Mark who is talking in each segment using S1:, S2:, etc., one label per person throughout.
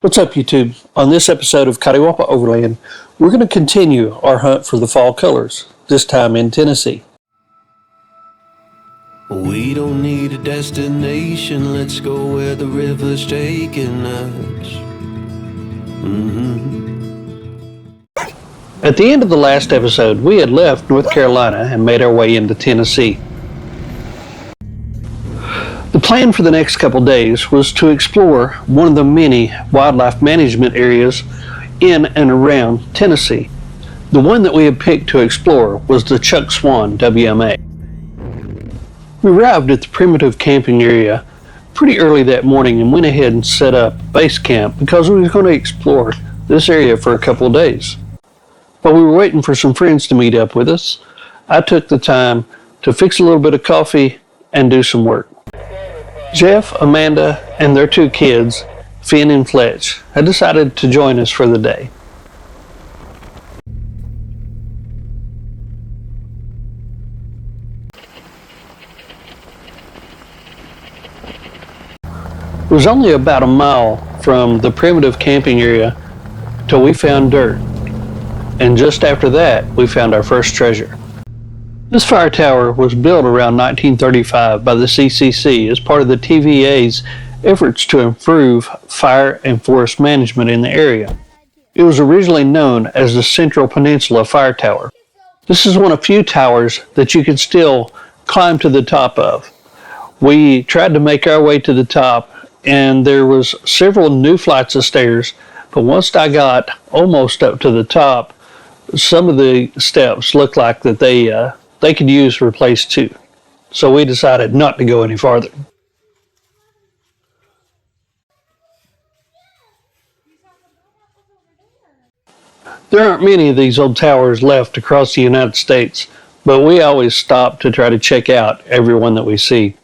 S1: What's up, YouTube? On this episode of Coddiwomple Overland, we're going to continue our hunt for the fall colors, this time in Tennessee.
S2: We don't need a destination, let's go where the river's taking us.
S1: At the end of the last episode, we had left North Carolina and made our way into Tennessee. The plan for the next couple days was to explore one of the many wildlife management areas in and around Tennessee. The one that we had picked to explore was the Chuck Swan WMA. We arrived at the primitive camping area pretty early that morning and went ahead and set up base camp because we were going to explore this area for a couple of days. While we were waiting for some friends to meet up with us, I took the time to fix a little bit of coffee and do some work. Jeff, Amanda, and their two kids, Finn and Fletch, had decided to join us for the day. It was only about a mile from the primitive camping area till we found dirt, and just after that we found our first treasure. This fire tower was built around 1935 by the CCC as part of the TVA's efforts to improve fire and forest management in the area. It was originally known as the Central Peninsula Fire Tower. This is one of few towers that you can still climb to the top of. We tried to make our way to the top, and there was several new flights of stairs, but once I got almost up to the top, some of the steps looked like that they could use replaced too. So we decided not to go any farther. There aren't many of these old towers left across the United States, but we always stop to try to check out every one that we see.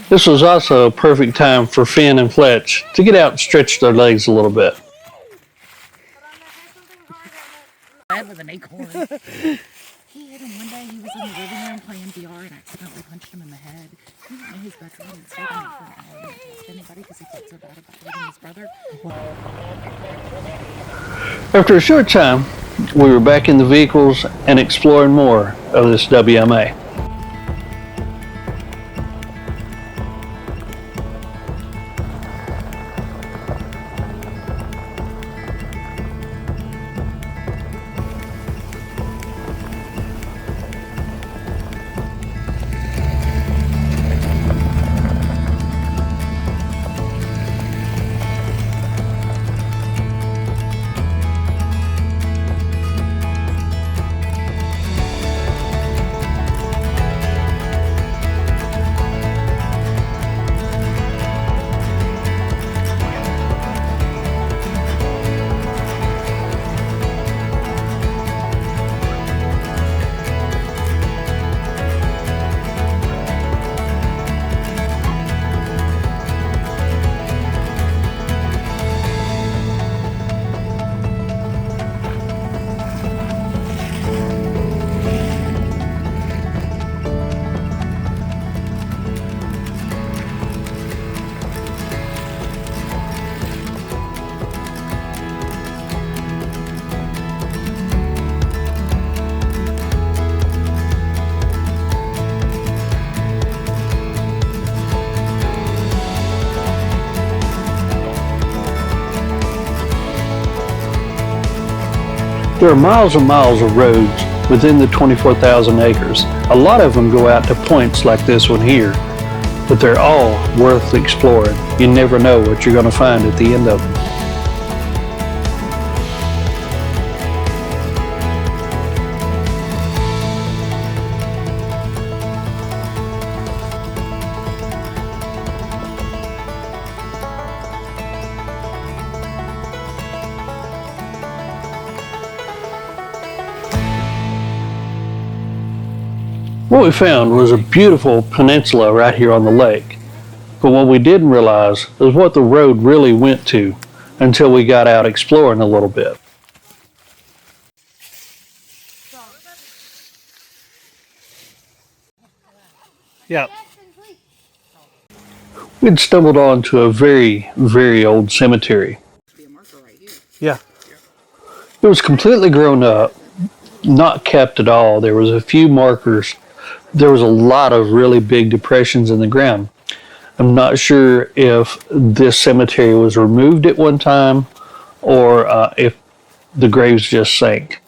S1: This was also a perfect time for Finn and Fletch to get out and stretch their legs a little bit.
S3: With an acorn. He hit him one day. He was in the living room playing VR and accidentally punched him in the head. He went in his bedroom and stayed in it for an hour and didn't tell anybody because he felt so bad about hitting his brother.
S1: After a short time, we were back in the vehicles and exploring more of this WMA. There are miles and miles of roads within the 24,000 acres. A lot of them go out to points like this one here, but they're all worth exploring. You never know what you're going to find at the end of them. What we found was a beautiful peninsula right here on the lake. But what we didn't realize is what the road really went to until we got out exploring a little bit.
S4: Yeah.
S1: We'd stumbled onto a very, very old cemetery.
S4: Yeah.
S1: It was completely grown up, not kept at all. There was a few markers. There was a lot of really big depressions in the ground. I'm not sure if this cemetery was removed at one time or if the graves just sank.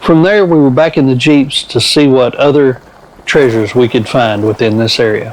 S1: From there, we were back in the Jeeps to see what other treasures we could find within this area.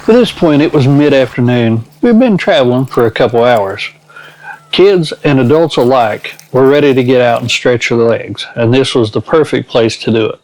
S1: By this point, it was mid-afternoon. We'd been traveling for a couple hours. Kids and adults alike were ready to get out and stretch their legs, and this was the perfect place to do it.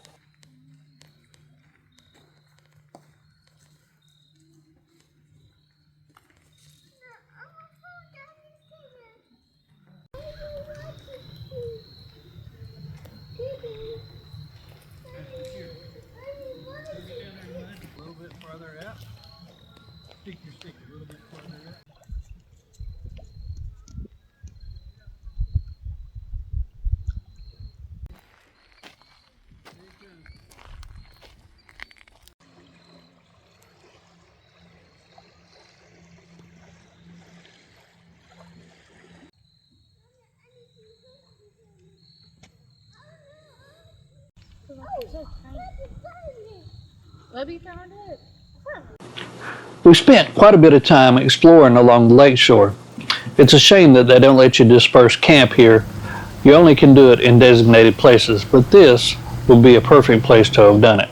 S1: We spent quite a bit of time exploring along the lakeshore. It's a shame that they don't let you disperse camp here. You only can do it in designated places, but this would be a perfect place to have done it.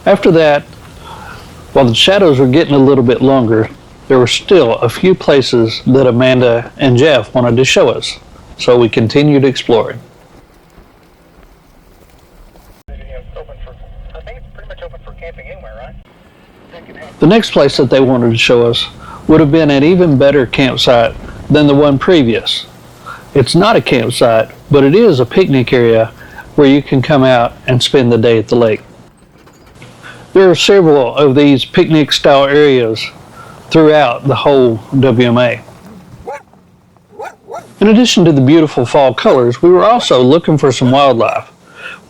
S1: After that, while the shadows were getting a little bit longer, there were still a few places that Amanda and Jeff wanted to show us, so we continued exploring. The next place that they wanted to show us would have been an even better campsite than the one previous. It's not a campsite, but it is a picnic area where you can come out and spend the day at the lake. There are several of these picnic style areas throughout the whole WMA. In addition to the beautiful fall colors, we were also looking for some wildlife.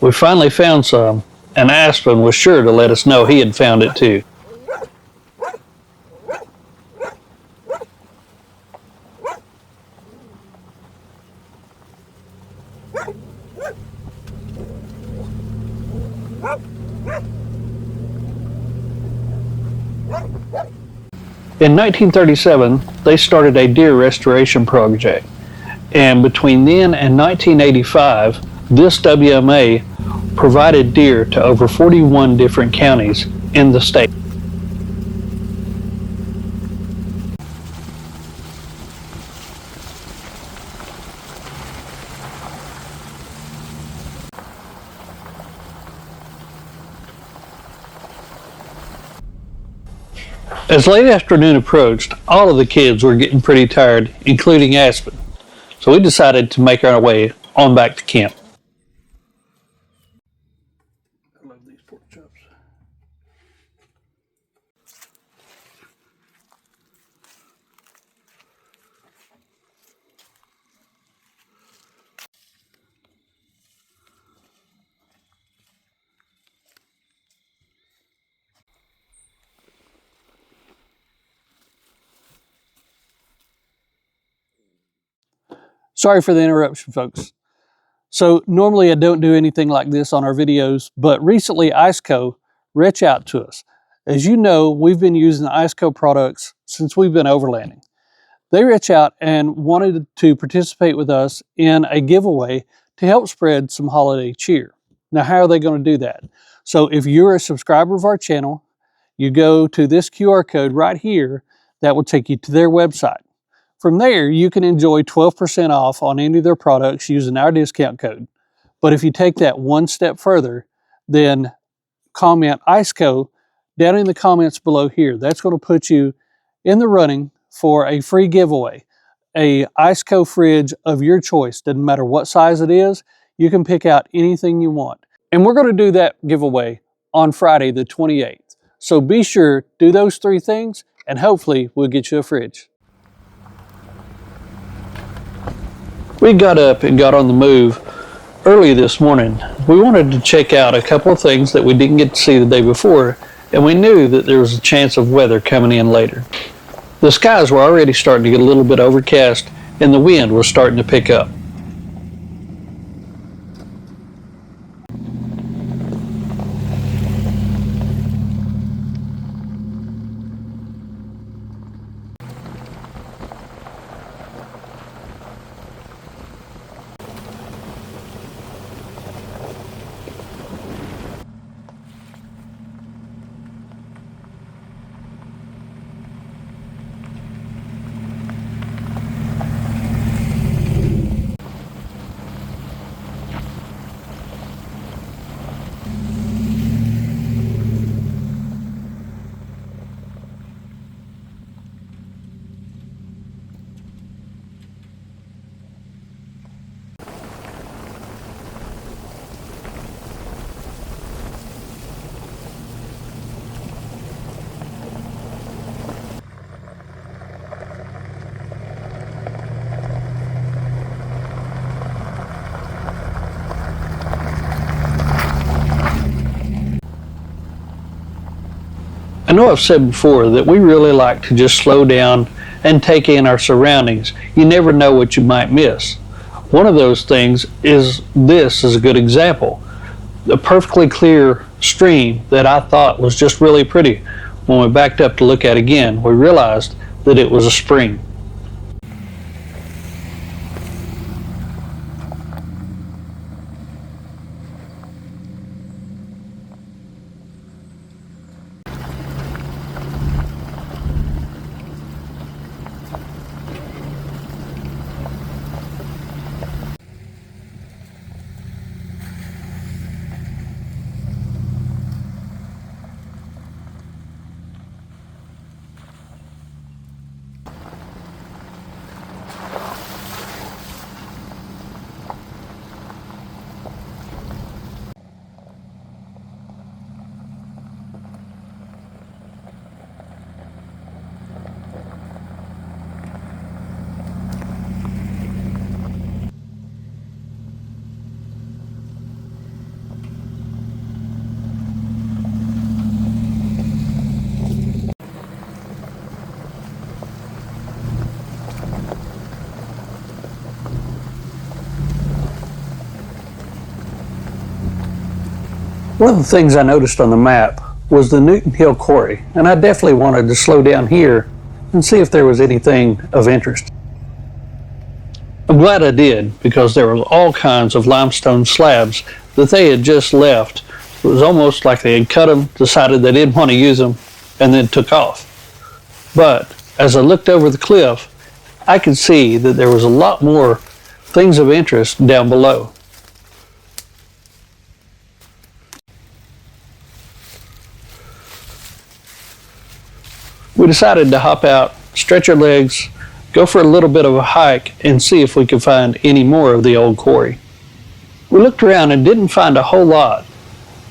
S1: We finally found some, and Aspen was sure to let us know he had found it too. In 1937, they started a deer restoration project, and between then and 1985, this WMA provided deer to over 41 different counties in the state. As late afternoon approached, all of the kids were getting pretty tired, including Aspen, so we decided to make our way on back to camp. I love these pork chops. Sorry for the interruption, folks. So normally I don't do anything like this on our videos, but recently iCECO reached out to us. As you know, we've been using the iCECO products since we've been overlanding. They reached out and wanted to participate with us in a giveaway to help spread some holiday cheer. Now, how are they going to do that? So if you're a subscriber of our channel, you go to this QR code right here that will take you to their website. From there, you can enjoy 12% off on any of their products using our discount code. But if you take that one step further, then comment iCECO down in the comments below here. That's going to put you in the running for a free giveaway. A iCECO fridge of your choice. Doesn't matter what size it is. You can pick out anything you want. And we're going to do that giveaway on Friday the 28th. So be sure, do those 3 things, and hopefully we'll get you a fridge. We got up and got on the move early this morning. We wanted to check out a couple of things that we didn't get to see the day before, and we knew that there was a chance of weather coming in later. The skies were already starting to get a little bit overcast, and the wind was starting to pick up. I know I've said before that we really like to just slow down and take in our surroundings. You never know what you might miss. One of those things is this is a good example. A perfectly clear stream that I thought was just really pretty. When we backed up to look at it again, we realized that it was a spring. One of the things I noticed on the map was the Newton Hill quarry, and I definitely wanted to slow down here and see if there was anything of interest. I'm glad I did, because there were all kinds of limestone slabs that they had just left. It was almost like they had cut them, decided they didn't want to use them, and then took off. But as I looked over the cliff, I could see that there was a lot more things of interest down below. We decided to hop out, stretch our legs, go for a little bit of a hike, and see if we could find any more of the old quarry. We looked around and didn't find a whole lot,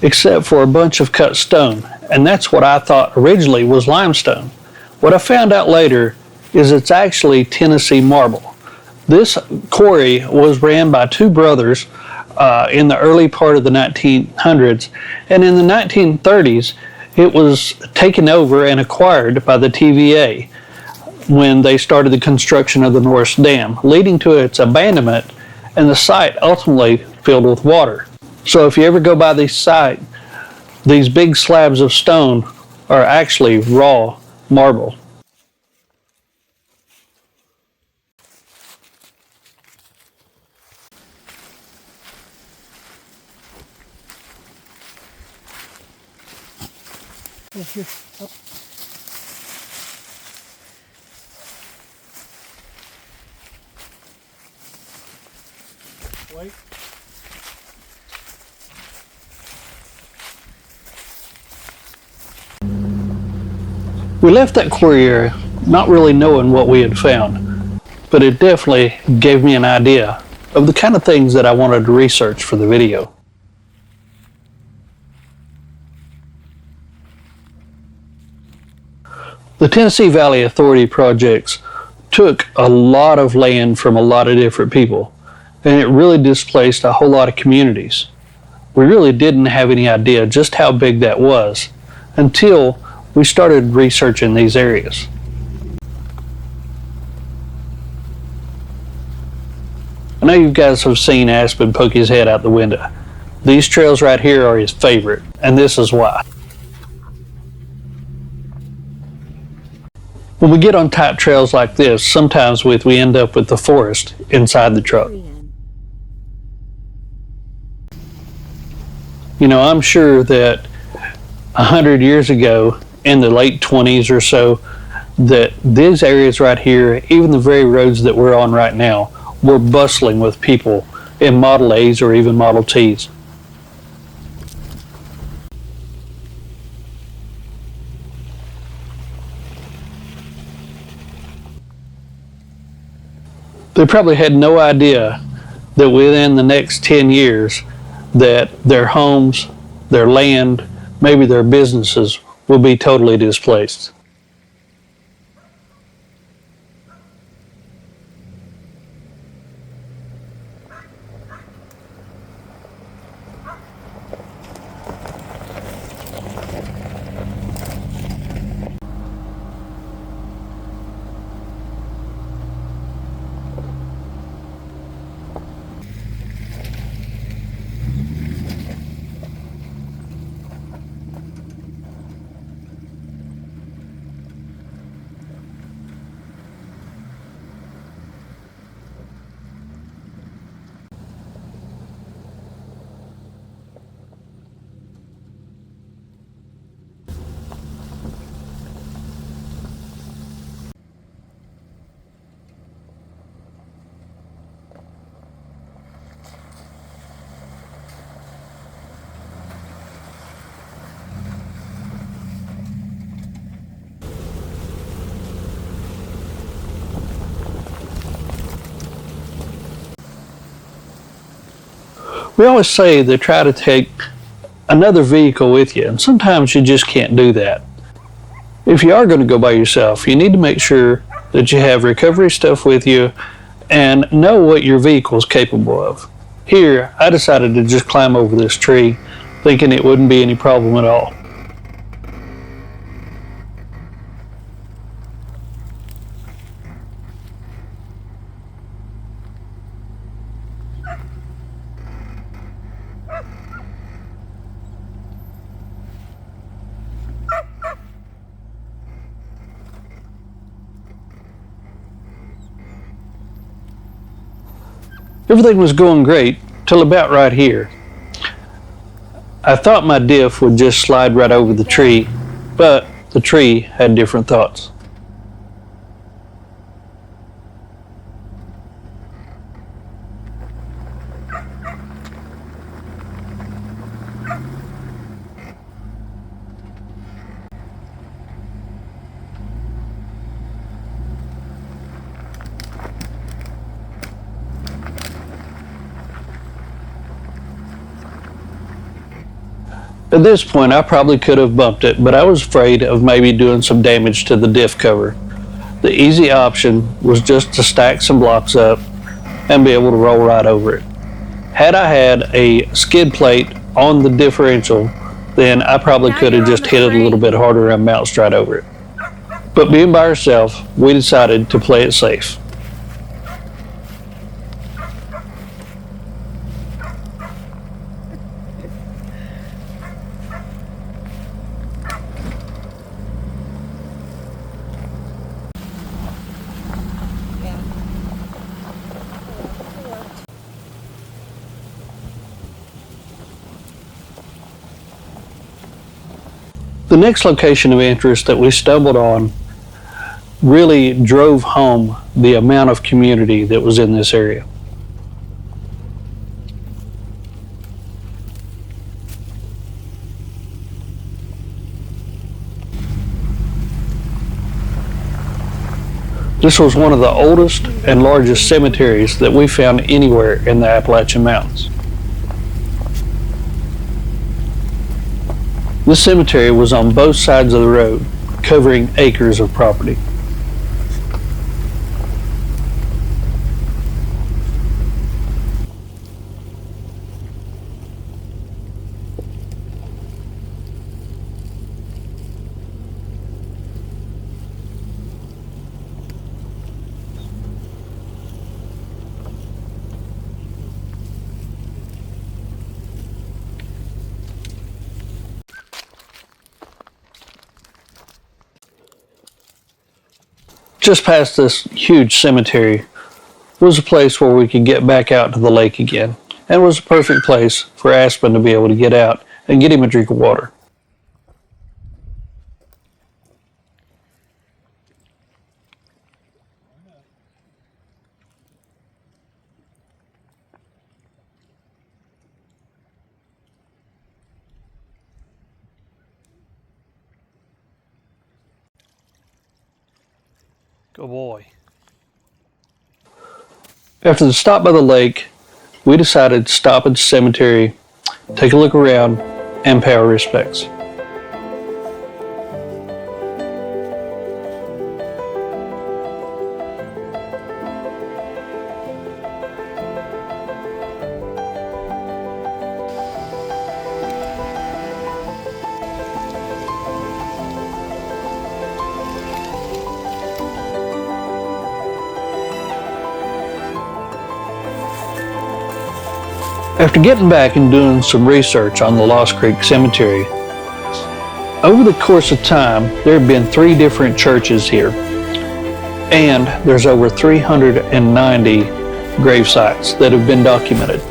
S1: except for a bunch of cut stone, and that's what I thought originally was limestone. What I found out later is it's actually Tennessee marble. This quarry was ran by two brothers in the early part of the 1900s, and in the 1930s it was taken over and acquired by the TVA when they started the construction of the Norris Dam, leading to its abandonment and the site ultimately filled with water. So if you ever go by this site, these big slabs of stone are actually raw marble.
S4: Wait.
S1: We left that quarry area not really knowing what we had found, but it definitely gave me an idea of the kind of things that I wanted to research for the video. The Tennessee Valley Authority projects took a lot of land from a lot of different people, and it really displaced a whole lot of communities. We really didn't have any idea just how big that was until we started researching these areas. I know you guys have seen Aspen poke his head out the window. These trails right here are his favorite, and this is why. When we get on tight trails like this, sometimes we end up with the forest inside the truck. You know, I'm sure that 100 years ago, in the late 20s or so, that these areas right here, even the very roads that we're on right now, were bustling with people in Model A's or even Model T's. They probably had no idea that within the next 10 years that their homes, their land, maybe their businesses will be totally displaced. We always say to try to take another vehicle with you, and sometimes you just can't do that. If you are going to go by yourself, you need to make sure that you have recovery stuff with you and know what your vehicle is capable of. Here, I decided to just climb over this tree, thinking it wouldn't be any problem at all. Everything was going great till about right here. I thought my diff would just slide right over the tree, but the tree had different thoughts. At this point, I probably could have bumped it, but I was afraid of maybe doing some damage to the diff cover. The easy option was just to stack some blocks up and be able to roll right over it. Had I had a skid plate on the differential, then I probably could have just hit it a little bit harder and bounced right over it. But being by ourselves, we decided to play it safe. The next location of interest that we stumbled on really drove home the amount of community that was in this area. This was one of the oldest and largest cemeteries that we found anywhere in the Appalachian Mountains. This cemetery was on both sides of the road, covering acres of property. Just past this huge cemetery was a place where we could get back out to the lake again, and it was a perfect place for Aspen to be able to get out and get him a drink of water. Good boy. After the stop by the lake, we decided to stop at the cemetery, take a look around, and pay our respects. After getting back and doing some research on the Lost Creek Cemetery, over the course of time, there have been 3 different churches here, and there's over 390 grave sites that have been documented.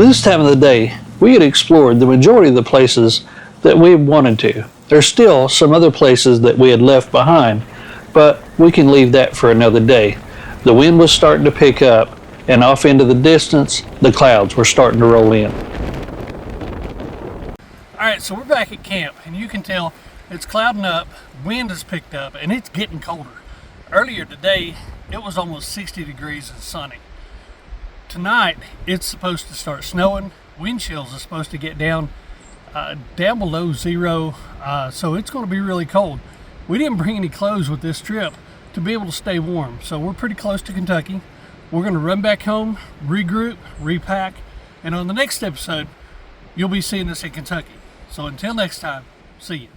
S1: By this time of the day, we had explored the majority of the places that we wanted to. There's still some other places that we had left behind, but we can leave that for another day. The wind was starting to pick up, and off into the distance, the clouds were starting to roll in.
S4: Alright, so we're back at camp, and you can tell it's clouding up, wind has picked up, and it's getting colder. Earlier today, it was almost 60 degrees and sunny. Tonight, it's supposed to start snowing. Wind chills are supposed to get down below zero, so it's going to be really cold. We didn't bring any clothes with this trip to be able to stay warm, so we're pretty close to Kentucky. We're going to run back home, regroup, repack, and on the next episode, you'll be seeing us in Kentucky. So until next time, see you.